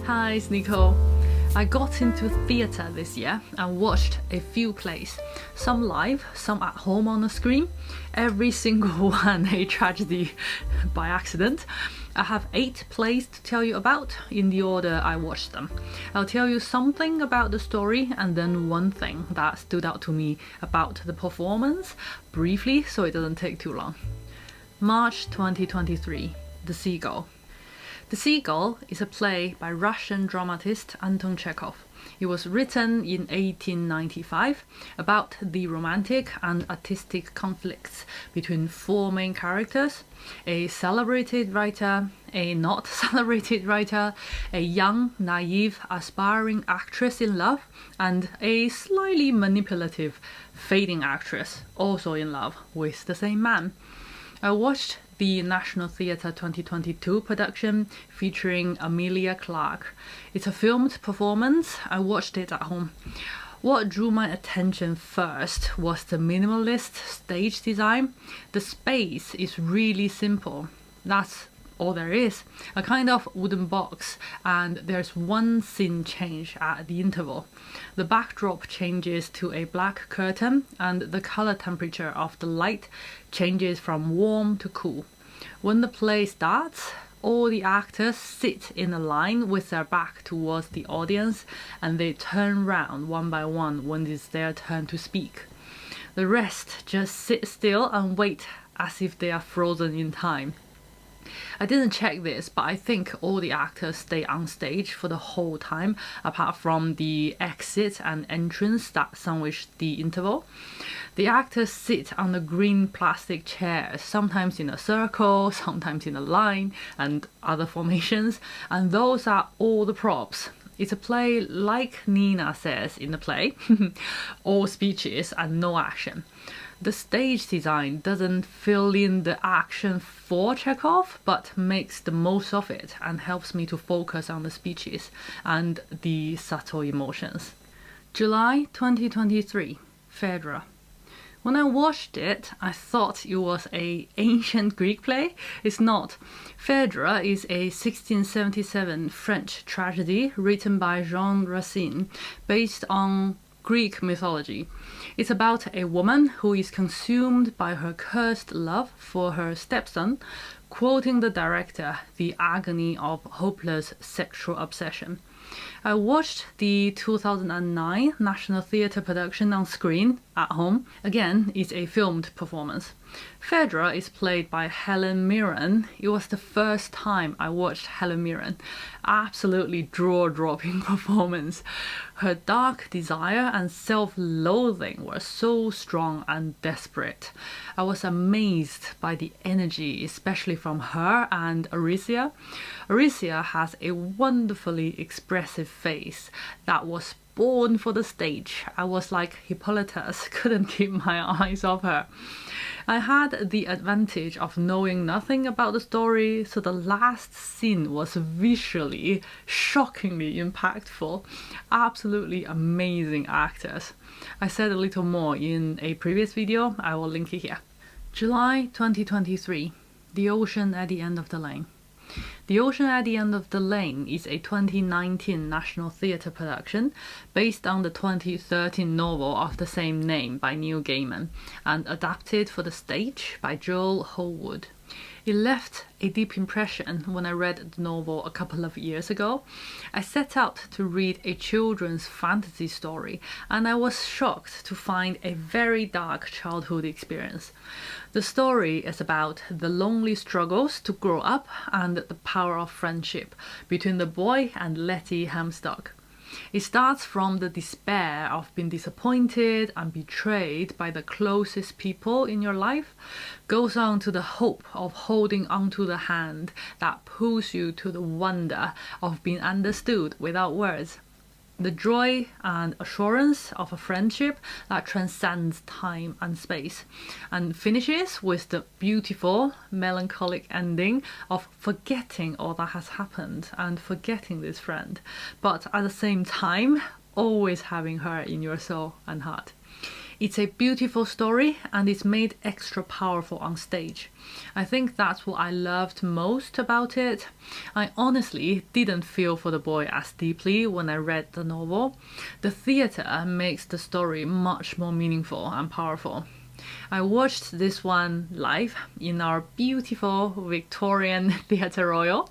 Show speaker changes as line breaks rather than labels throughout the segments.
Hi, it's Nicole. I got into theatre this year and watched a few plays, some live, some at home on the screen, every single one a tragedy by accident. I have 8 plays to tell you about in the order I watched them. I'll tell you something about the story and then one thing that stood out to me about the performance, briefly so it doesn't take too long. March 2023, The Seagull. The Seagull is a play by Russian dramatist Anton Chekhov. It was written in 1895 about the romantic and artistic conflicts between 4 main characters: a celebrated writer, a not celebrated writer, a young, naive, aspiring actress in love, and a slightly manipulative, fading actress also in love with the same man. I watched the National Theatre 2022 production featuring Emilia Clarke. It's a filmed performance. I watched it at home. What drew my attention first was the minimalist stage design. The space is really simple. That's all there is. A kind of wooden box, and there's one scene change at the interval. The backdrop changes to a black curtain, and the color temperature of the light changes from warm to cool. When the play starts, all the actors sit in a line with their back towards the audience, and they turn round one by one when it's their turn to speak. The rest just sit still and wait as if they are frozen in time. I didn't check this, but I think all the actors stay on stage for the whole time, apart from the exit and entrance that sandwich the interval. The actors sit on the green plastic chairs, sometimes in a circle, sometimes in a line, and other formations, and those are all the props. It's a play like Nina says in the play, all speeches and no action. The stage design doesn't fill in the action for Chekhov, but makes the most of it and helps me to focus on the speeches and the subtle emotions. July 2023, Phedre. When I watched it, I thought it was an ancient Greek play. It's not. Phedre is a 1677 French tragedy written by Jean Racine, based on Greek mythology. It's about a woman who is consumed by her cursed love for her stepson, quoting the director, the agony of hopeless sexual obsession. I watched the 2009 National Theatre production on screen at home. Again, it's a filmed performance. Phedre is played by Helen Mirren. It was the first time I watched Helen Mirren. Absolutely jaw-dropping performance. Her dark desire and self-loathing were so strong and desperate. I was amazed by the energy, especially from her and Aricia. Aricia has a wonderfully expressive face that was born for the stage. I was like Hippolytus, couldn't keep my eyes off her. I had the advantage of knowing nothing about the story, so the last scene was visually shockingly impactful. Absolutely amazing actors. I said a little more in a previous video, I will link it here. July 2023, The Ocean at the End of the Lane. The Ocean at the End of the Lane is a 2019 National Theatre production based on the 2013 novel of the same name by Neil Gaiman and adapted for the stage by Joel Holwood. It left a deep impression when I read the novel a couple of years ago. I set out to read a children's fantasy story, and I was shocked to find a very dark childhood experience. The story is about the lonely struggles to grow up and the power of friendship between the boy and Letty Hamstock. It starts from the despair of being disappointed and betrayed by the closest people in your life, goes on to the hope of holding onto the hand that pulls you to the wonder of being understood without words. The joy and assurance of a friendship that transcends time and space, and finishes with the beautiful, melancholic ending of forgetting all that has happened and forgetting this friend, but at the same time, always having her in your soul and heart. It's a beautiful story and it's made extra powerful on stage. I think that's what I loved most about it. I honestly didn't feel for the boy as deeply when I read the novel. The theatre makes the story much more meaningful and powerful. I watched this one live in our beautiful Victorian Theatre Royal.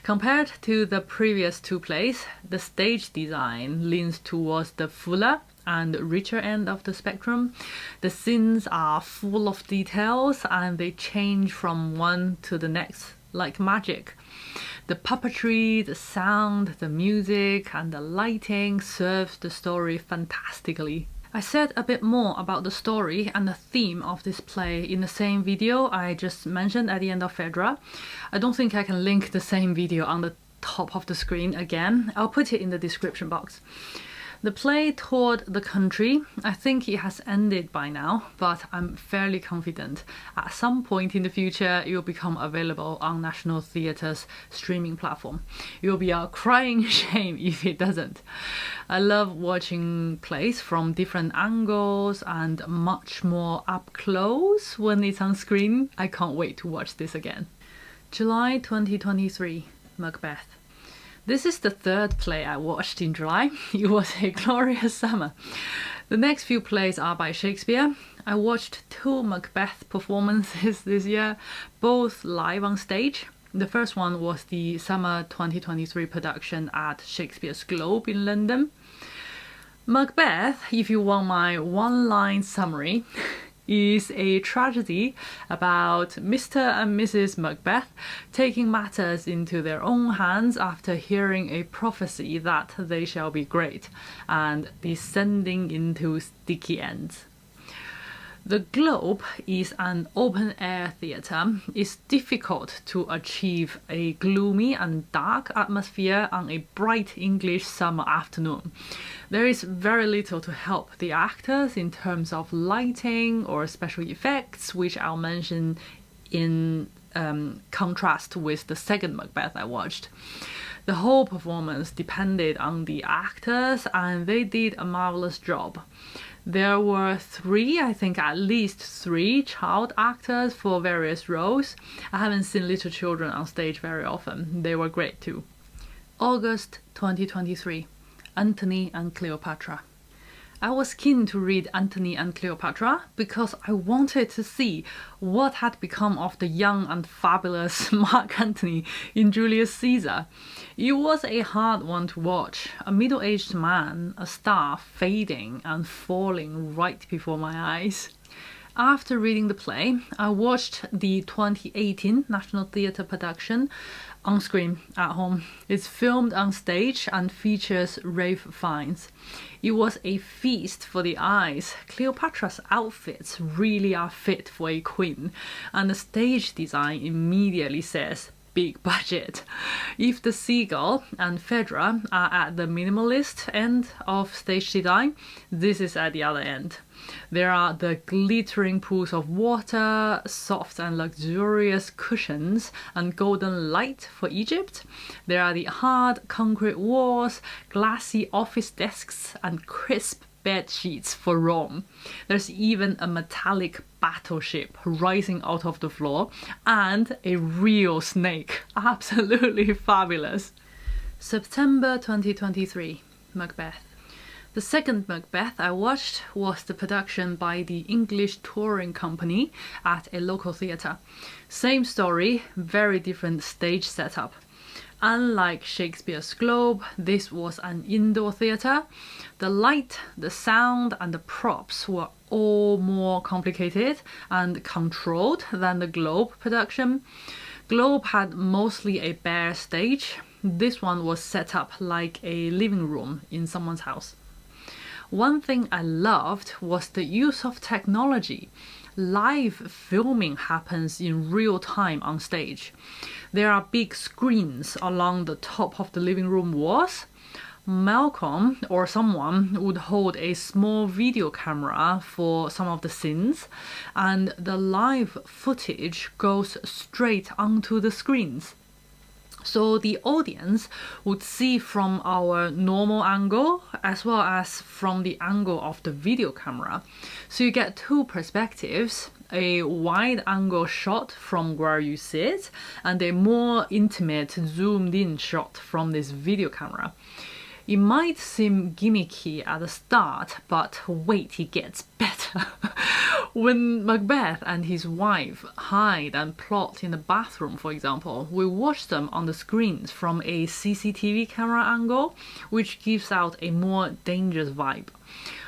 Compared to the previous two plays, the stage design leans towards the fuller and richer end of the spectrum. The scenes are full of details and they change from one to the next like magic. The puppetry, the sound, the music, and the lighting serves the story fantastically. I said a bit more about the story and the theme of this play in the same video I just mentioned at the end of Phedre. I don't think I can link the same video on the top of the screen again. I'll put it in the description box. The play toured the country. I think it has ended by now, but I'm fairly confident at some point in the future it will become available on National Theatre's streaming platform. It will be a crying shame if it doesn't. I love watching plays from different angles and much more up close when it's on screen. I can't wait to watch this again. July 2023, Macbeth. This is the third play I watched in July. It was a glorious summer. The next few plays are by Shakespeare. I watched 2 Macbeth performances this year, both live on stage. The first one was the summer 2023 production at Shakespeare's Globe in London. Macbeth, if you want my one-line summary, is a tragedy about Mr. and Mrs. Macbeth taking matters into their own hands after hearing a prophecy that they shall be great and descending into sticky ends. The Globe is an open-air theatre. It's difficult to achieve a gloomy and dark atmosphere on a bright English summer afternoon. There is very little to help the actors in terms of lighting or special effects, which I'll mention in contrast with the second Macbeth I watched. The whole performance depended on the actors and they did a marvelous job. There were at least three child actors for various roles. I haven't seen little children on stage very often. They were great too. August 2023, Antony and Cleopatra. I was keen to read Antony and Cleopatra because I wanted to see what had become of the young and fabulous Mark Antony in Julius Caesar. It was a hard one to watch, a middle-aged man, a star fading and falling right before my eyes. After reading the play, I watched the 2018 National Theatre production on screen at home. It's filmed on stage and features Ralph Fiennes. It was a feast for the eyes. Cleopatra's outfits really are fit for a queen, and the stage design immediately says big budget. If the Seagull and Phedre are at the minimalist end of stage design, this is at the other end. There are the glittering pools of water, soft and luxurious cushions, and golden light for Egypt. There are the hard concrete walls, glassy office desks, and crisp bed sheets for Rome. There's even a metallic battleship rising out of the floor and a real snake. Absolutely fabulous. September 2023, Macbeth. The second Macbeth I watched was the production by the English Touring Company at a local theatre. Same story, very different stage setup. Unlike Shakespeare's Globe, this was an indoor theatre. The light, the sound, and the props were all more complicated and controlled than the Globe production. Globe had mostly a bare stage. This one was set up like a living room in someone's house. One thing I loved was the use of technology. Live filming happens in real time on stage. There are big screens along the top of the living room walls. Malcolm or someone would hold a small video camera for some of the scenes, and the live footage goes straight onto the screens. So the audience would see from our normal angle as well as from the angle of the video camera. So you get two perspectives, a wide angle shot from where you sit and a more intimate zoomed in shot from this video camera. It might seem gimmicky at the start, but wait, it gets better. When Macbeth and his wife hide and plot in the bathroom, for example, we watch them on the screens from a CCTV camera angle, which gives out a more dangerous vibe.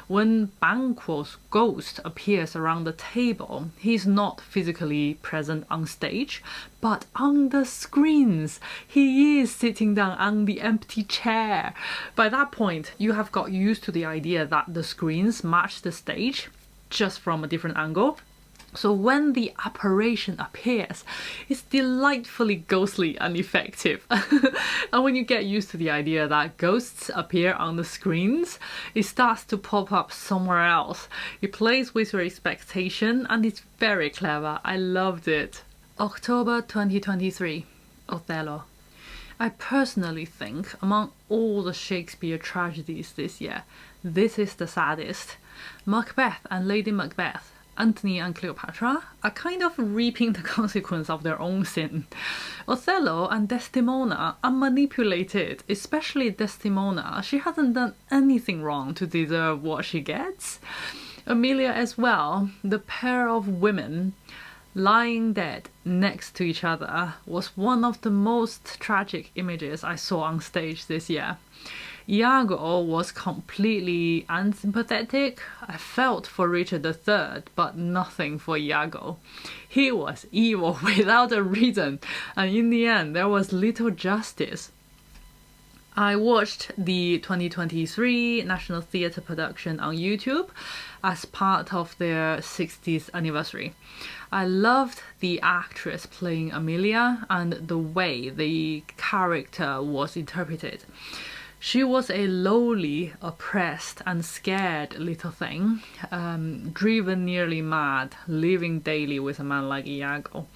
When Banquo's ghost appears around the table, he's not physically present on stage, but on the screens. He is sitting down on the empty chair. By that point, you have got used to the idea that the screens match the stage, just from a different angle. So when the apparition appears, it's delightfully ghostly and effective. And when you get used to the idea that ghosts appear on the screens, it starts to pop up somewhere else. It plays with your expectation and it's very clever. I loved it. October 2023, Othello. I personally think among all the Shakespeare tragedies this year, this is the saddest. Macbeth and Lady Macbeth, Antony and Cleopatra are kind of reaping the consequence of their own sin. Othello and Desdemona are manipulated, especially Desdemona. She hasn't done anything wrong to deserve what she gets. Amelia as well. The pair of women lying dead next to each other was one of the most tragic images I saw on stage this year. Iago was completely unsympathetic. I felt for Richard III, but nothing for Iago. He was evil without a reason, and in the end there was little justice. I watched the 2023 National Theatre production on YouTube as part of their 60th anniversary. I loved the actress playing Amelia and the way the character was interpreted. She was a lowly, oppressed and scared little thing, driven nearly mad, living daily with a man like Iago.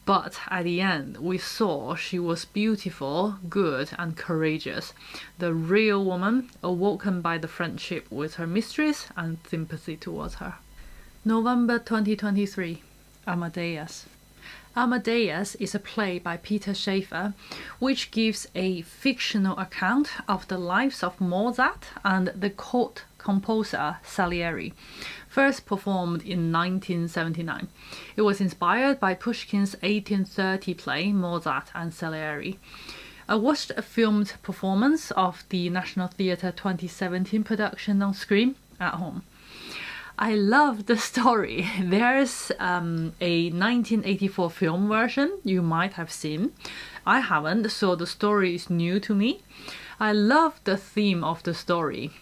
But at the end, we saw she was beautiful, good and courageous. The real woman, awoken by the friendship with her mistress and sympathy towards her. November 2023, Amadeus. Amadeus is a play by Peter Shaffer, which gives a fictional account of the lives of Mozart and the court composer Salieri, first performed in 1979. It was inspired by Pushkin's 1830 play Mozart and Salieri. I watched a filmed performance of the National Theatre 2017 production on screen at home. I love the story. There's a 1984 film version you might have seen. I haven't, so the story is new to me. I love the theme of the story.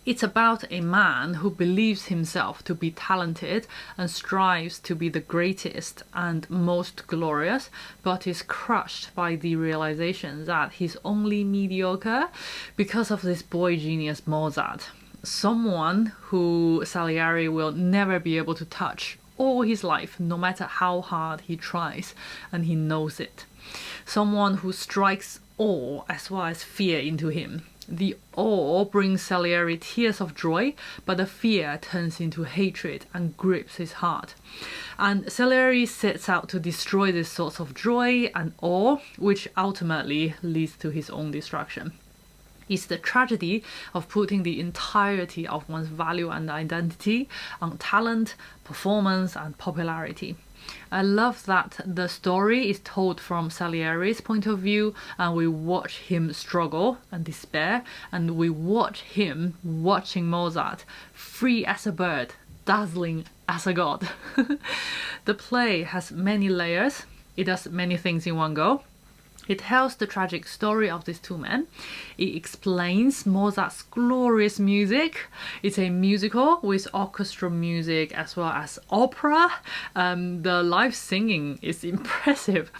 It's about a man who believes himself to be talented and strives to be the greatest and most glorious, but is crushed by the realization that he's only mediocre because of this boy genius Mozart. Someone who Salieri will never be able to touch all his life, no matter how hard he tries, and he knows it. Someone who strikes awe as well as fear into him. The awe brings Salieri tears of joy, but the fear turns into hatred and grips his heart. And Salieri sets out to destroy this source of joy and awe, which ultimately leads to his own destruction. It's the tragedy of putting the entirety of one's value and identity on talent, performance, and popularity. I love that the story is told from Salieri's point of view, and we watch him struggle and despair, and we watch him watching Mozart, free as a bird, dazzling as a god. The play has many layers. It does many things in one go. It tells the tragic story of these two men. It explains Mozart's glorious music. It's a musical with orchestral music as well as opera. The live singing is impressive.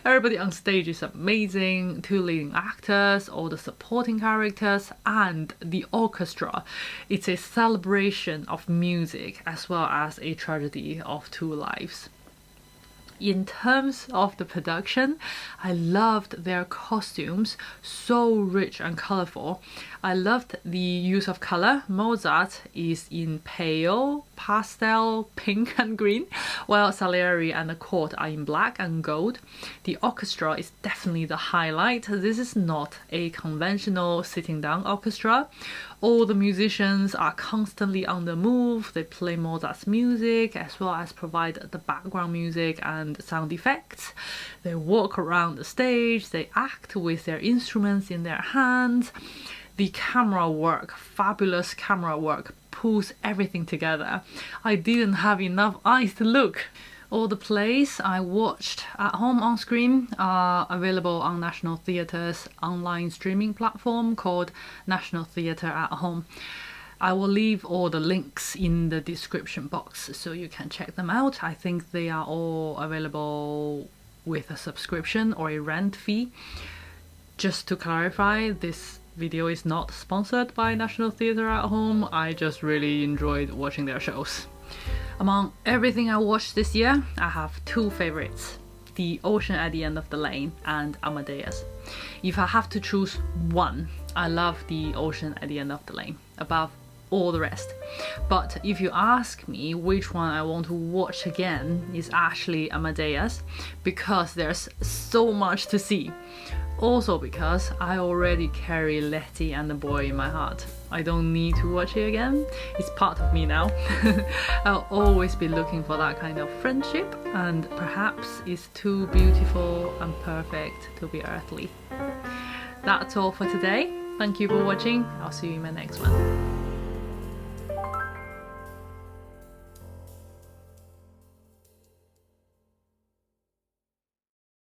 Everybody on stage is amazing. Two leading actors, all the supporting characters, and the orchestra. It's a celebration of music as well as a tragedy of two lives. In terms of the production, I loved their costumes, so rich and colorful. I loved the use of color. Mozart is in pale, pastel, pink and green, while Salieri and the court are in black and gold. The orchestra is definitely the highlight. This is not a conventional sitting down orchestra. All the musicians are constantly on the move. They play Mozart's music as well as provide the background music and sound effects. They walk around the stage, they act with their instruments in their hands. The camera work, fabulous camera work, pulls everything together. I didn't have enough eyes to look. All the plays I watched at home on screen are available on National Theatre's online streaming platform called National Theatre at Home. I will leave all the links in the description box so you can check them out. I think they are all available with a subscription or a rent fee. Just to clarify, this video is not sponsored by National Theatre at Home. I just really enjoyed watching their shows. Among everything I watched this year, I have two favorites: The Ocean at the End of the Lane and Amadeus. If I have to choose one, I love The Ocean at the End of the Lane above all the rest. But if you ask me which one I want to watch again, it's actually Amadeus, because there's so much to see. Also because I already carry Letty and the boy in my heart. I don't need to watch it again. It's part of me now. I'll always be looking for that kind of friendship, and perhaps it's too beautiful and perfect to be earthly. That's all for today. Thank you for watching. I'll see you in my next one.